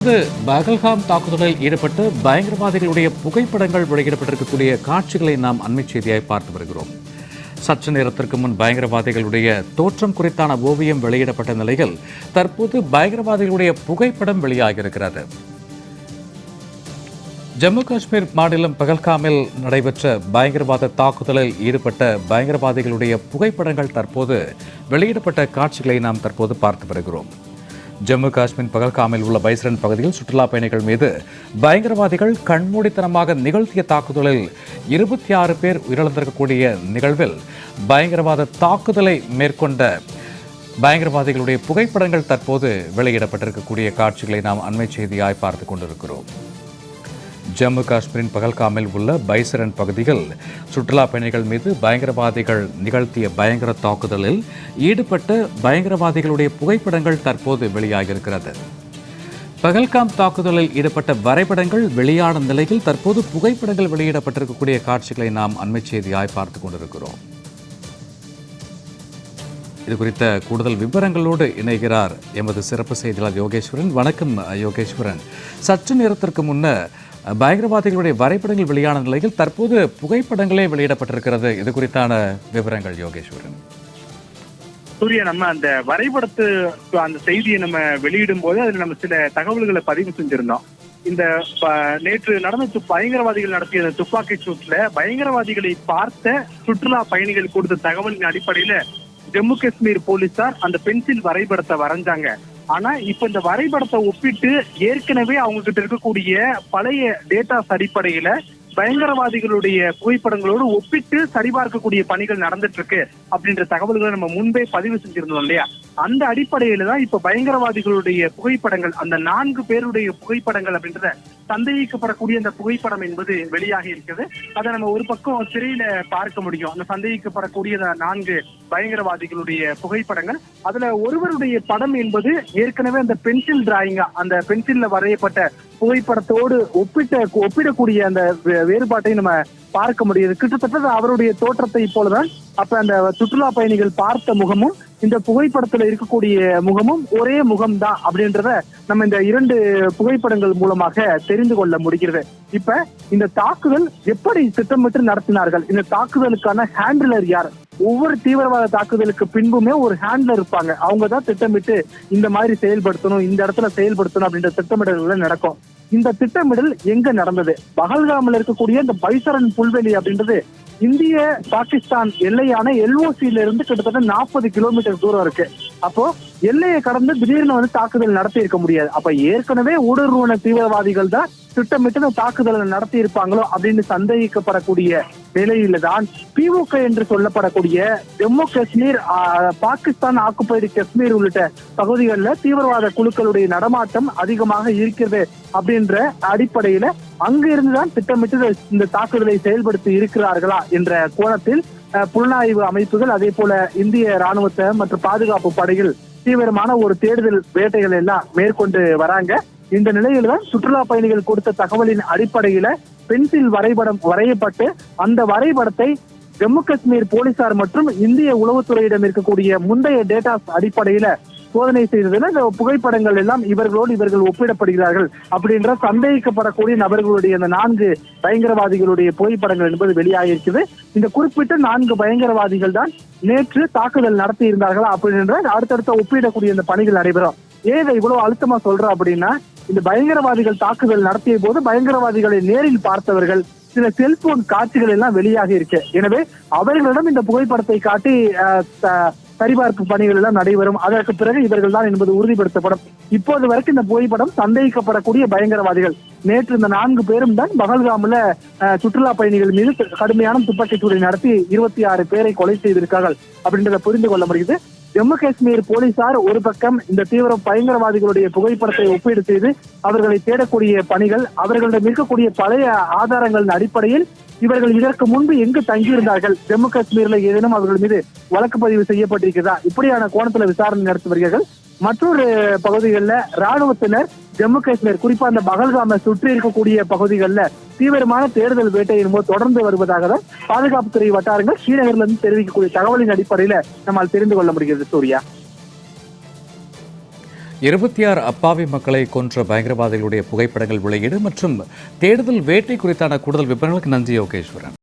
பகல்காம் தாக்குதலில் ஈடுபட்டு பயங்கரவாதிகளுடைய புகைப்படங்கள் வெளியிடப்பட்டிருக்கக்கூடிய காட்சிகளை நாம் அண்மை செய்தியாய் பார்த்து வருகிறோம். சற்று நேரத்திற்கு முன் பயங்கரவாதிகளுடைய தோற்றம் குறித்தான ஓவியம் வெளியிடப்பட்ட நிலையில் தற்போது பயங்கரவாதிகளுடைய புகைப்படம் வெளியாகியிருக்கிறது. ஜம்மு காஷ்மீர் மாநிலம் பகல்காமில் நடைபெற்ற பயங்கரவாத தாக்குதலில் ஈடுபட்ட பயங்கரவாதிகளுடைய புகைப்படங்கள் தற்போது வெளியிடப்பட்ட காட்சிகளை நாம் தற்போது பார்த்து வருகிறோம். ஜம்மு காஷ்மீர் பகல்காமில் உள்ள பைசரன் பகுதியில் சுற்றுலா பயணிகள் மீது பயங்கரவாதிகள் கண்மூடித்தனமாக நிகழ்த்திய தாக்குதலில் 26 பேர் உயிரிழந்திருக்கக்கூடிய நிகழ்வில் பயங்கரவாத தாக்குதலை மேற்கொண்ட பயங்கரவாதிகளுடைய புகைப்படங்கள் தற்போது வெளியிடப்பட்டிருக்கக்கூடிய காட்சிகளை நாம் அண்மை செய்தியாய் பார்த்து கொண்டிருக்கிறோம். ஜம்மு காஷ்மீரின் பகல்காமில் உள்ள பைசரன் பகுதியில் சுற்றுலா பயணிகள் மீது பயங்கரவாதிகள் நிகழ்த்திய பயங்கர தாக்குதலில் ஈடுபட்ட பயங்கரவாதிகளுடைய புகைப்படங்கள் தற்போது வெளியாகியிருக்கிறது. பகல்காம் தாக்குதலில் ஈடுபட்ட வரைபடங்கள் வெளியான நிலையில் தற்போது புகைப்படங்கள் வெளியிடப்பட்டிருக்கக்கூடிய காட்சிகளை நாம் அண்மை செய்தியாய் பார்த்து கொண்டிருக்கிறோம். இது குறித்த கூடுதல் விவரங்களோடு இணைகிறார் எமது சிறப்பு செய்தியாளர் யோகேஸ்வரன். வணக்கம் யோகேஸ்வரன். சற்று நேரத்திற்கு முன்னர் பயங்கரவாதிகளுடைய வரைபடங்கள் வெளியான நிலையில் தற்போது புகைப்படங்களே வெளியிடப்பட்டிருக்கிறது. இது குறித்தான விவரங்கள் யோகேஸ்வரன். சூர்யா, நம்ம அந்த வரைபடத்து அந்த செய்தியை நம்ம வெளியிடும் போது அதுல நம்ம சில தகவல்களை பதிவு செஞ்சிருந்தோம். இந்த நேற்று நடந்த பயங்கரவாதிகள் நடத்திய அந்த துப்பாக்கி சூட்ல பயங்கரவாதிகளை பார்த்த சுற்றுலா பயணிகள் கொடுத்த தகவலின் அடிப்படையில ஜம்மு காஷ்மீர் போலீசார் அந்த பென்சில் வரைபடத்தை வரைஞ்சாங்க. ஆனா இப்ப இந்த வரைபடத்தை ஒப்பிட்டு ஏற்கனவே அவங்க கிட்ட இருக்கக்கூடிய பழைய டேட்டாஸ் அடிப்படையில பயங்கரவாதிகளுடைய புகைப்படங்களோடு ஒப்பிட்டு சரிபார்க்கக்கூடிய பணிகள் நடந்துட்டு இருக்கு அப்படின்ற தகவல்களை நம்ம முன்பே பதிவு செஞ்சிருந்தோம் இல்லையா? அந்த அடிப்படையில தான் இப்ப பயங்கரவாதிகளுடைய புகைப்படங்கள், அந்த 4 பேருடைய புகைப்படங்கள் அப்படின்றத சந்தேகிக்கப்படக்கூடிய அந்த புகைப்படம் என்பது வெளியாகி இருக்குது. அதை நம்ம ஒரு பக்கம் திரையில பார்க்க முடியும். அந்த சந்தேகிக்கப்படக்கூடிய 4 பயங்கரவாதிகளுடைய புகைப்படங்கள், அதுல ஒருவருடைய படம் என்பது ஏற்கனவே அந்த பென்சில் டிராயிங்கா, அந்த பென்சில்ல வரையப்பட்ட புகைப்படத்தோடு ஒப்பிடக்கூடிய அந்த வேறுபாட்டை நம்ம பார்க்க முடியுது. கிட்டத்தட்ட அவருடைய தோற்றத்தை போலதான் அப்ப அந்த சுற்றுலா பயணிகள் பார்த்த முகமும் இந்த புகைப்படத்துல இருக்கக்கூடிய முகமும் ஒரே முகம்தான் அப்படின்றத நம்ம இந்த 2 புகைப்படங்கள் மூலமாக தெரிந்து கொள்ள முடிகிறது. இப்ப இந்த தாக்குதல் எப்படி திட்டமிட்டு நடத்தினார்கள், இந்த தாக்குதலுக்கான ஹேண்டிலர் யார்? ஒவ்வொரு தீவிரவாத தாக்குதலுக்கு பின்புமே ஒரு ஹேண்ட்லர் இருப்பாங்க. அவங்க தான் திட்டமிட்டு இந்த மாதிரி செயல்படுத்தணும், இந்த இடத்துல செயல்படுத்தணும் அப்படின்ற திட்டமிடல்கள் நடக்கும். இந்த திட்டமிடல் எங்க நடந்தது? பகல்காமில் இருக்கக்கூடிய இந்த பைசரன் புல்வெளி அப்படின்றது இந்திய பாகிஸ்தான் எல்லையான எல்ஓசியில இருந்து கிட்டத்தட்ட 40 கிலோமீட்டர் தூரம் இருக்கு. அப்போ எல்லையை கடந்து திடீர்னு தாக்குதல் நடத்தி இருக்க முடியாது. அப்ப ஏற்கனவே ஊடுருவன தீவிரவாதிகள் தான் திட்டமிட்டு தாக்குதலை நடத்தி இருப்பாங்களோ அப்படின்னு சந்தேகிக்கப்படக்கூடிய நிலையில தான் பிஓகே என்று சொல்லப்படக்கூடிய ஜம்மு காஷ்மீர், பாகிஸ்தான் ஆக்குபைடு காஷ்மீர் உள்ளிட்ட பகுதிகளில் தீவிரவாத குழுக்களுடைய நடமாட்டம் அதிகமாக இருக்கிறது அப்படின்ற அடிப்படையில அங்க இருந்துதான் திட்டமிட்டு இந்த தாக்குதலை செயல்படுத்தி இருக்கிறார்களா என்ற கோணத்தில் புலனாய்வு அமைப்புகள், அதே போல இந்திய ராணுவத்தை மற்றும் பாதுகாப்பு படைகள் தீவிரமான ஒரு தேடுதல் வேட்டைகள் எல்லாம் மேற்கொண்டு வராங்க. இந்த நிலையில தான் சுற்றுலா பயணிகள் கொடுத்த தகவலின் அடிப்படையில பென்சில் வரைபடம் வரையப்பட்டு அந்த வரைபடத்தை ஜம்மு காஷ்மீர் போலீசார் மற்றும் இந்திய உளவுத்துறையிடம் இருக்கக்கூடிய முந்தைய டேட்டாஸ் அடிப்படையில சோதனை செய்ததுல இந்த புகைப்படங்கள் எல்லாம் இவர்கள் ஒப்பிடப்படுகிறார்கள் அப்படின்ற சந்தேகிக்கப்படக்கூடிய நபர்களுடைய அந்த 4 பயங்கரவாதிகளுடைய புகைப்படங்கள் என்பது வெளியாகிருக்குது. இந்த குறிப்பிட்ட 4 பயங்கரவாதிகள் தான் நேற்று தாக்குதல் நடத்தி இருந்தார்களா அப்படின்ற அடுத்தடுத்த ஒப்பிடக்கூடிய இந்த பணிகள் நடைபெறும். ஏதை இவ்வளவு அழுத்தமா சொல்றோம் அப்படின்னா, இந்த பயங்கரவாதிகள் தாக்குதல் நடத்திய போது பயங்கரவாதிகளை நேரில் பார்த்தவர்கள், சில செல்போன் காட்சிகள் எல்லாம் வெளியாகி இருக்கு. எனவே அவர்களிடம் இந்த புகைப்படத்தை காட்டி சரிபார்ப்பு பணிகள் எல்லாம் நடைபெறும். அதற்கு பிறகு இவர்கள் தான் என்பது உறுதிப்படுத்தப்படும். இப்போது வரைக்கும் இந்த புகைப்படம் சந்தேகிக்கப்படக்கூடிய பயங்கரவாதிகள் நேற்று இந்த 4 பேரும் தான் பகல்காம்ல சுற்றுலா பயணிகள் மீது கடுமையான துப்பாக்கிச்சூடு நடத்தி 26 பேரை கொலை செய்திருக்கார்கள் அப்படின்றத புரிந்து கொள்ள முடியுது. ஜம்மு காஷ்மீர் போலீசார் ஒரு பக்கம் இந்த தீவிர பயங்கரவாதிகளுடைய புகைப்படத்தை ஒப்பீடு செய்து அவர்களை தேடக்கூடிய பணிகள், அவர்களிடம் இருக்கக்கூடிய பழைய ஆதாரங்களின் அடிப்படையில் இவர்கள் இதற்கு முன்பு எங்கு தங்கியிருந்தார்கள், ஜம்மு காஷ்மீர்ல ஏதேனும் அவர்கள் மீது வழக்கு பதிவு செய்யப்பட்டிருக்கிறதா, இப்படியான கோணத்துல விசாரணை நடத்தி வருகிறார்கள். மற்றொரு பகுதிகளில் ராணுவத்தினர் ஜம்மு காஷ்மீர், குறிப்பா அந்த பகல்காமை சுற்றி இருக்கக்கூடிய பகுதிகளில் தீவிரமான தேடுதல் வேட்டையின் போது தொடர்ந்து வருவதாக தான் பாதுகாப்புத்துறை வட்டாரங்கள் ஸ்ரீநகர்ல இருந்து தெரிவிக்கக்கூடிய தகவலின் அடிப்படையில நம்மால் தெரிந்து கொள்ள முடிகிறது. சூர்யா, 26 அப்பாவி மக்களை கொன்ற பயங்கரவாதிகளுடைய புகைப்படங்கள் வெளியீடு மற்றும் தேடுதல் வேட்டை குறித்தான கூடுதல் விவரங்களுக்கு நன்றி யோகேஸ்வரன்.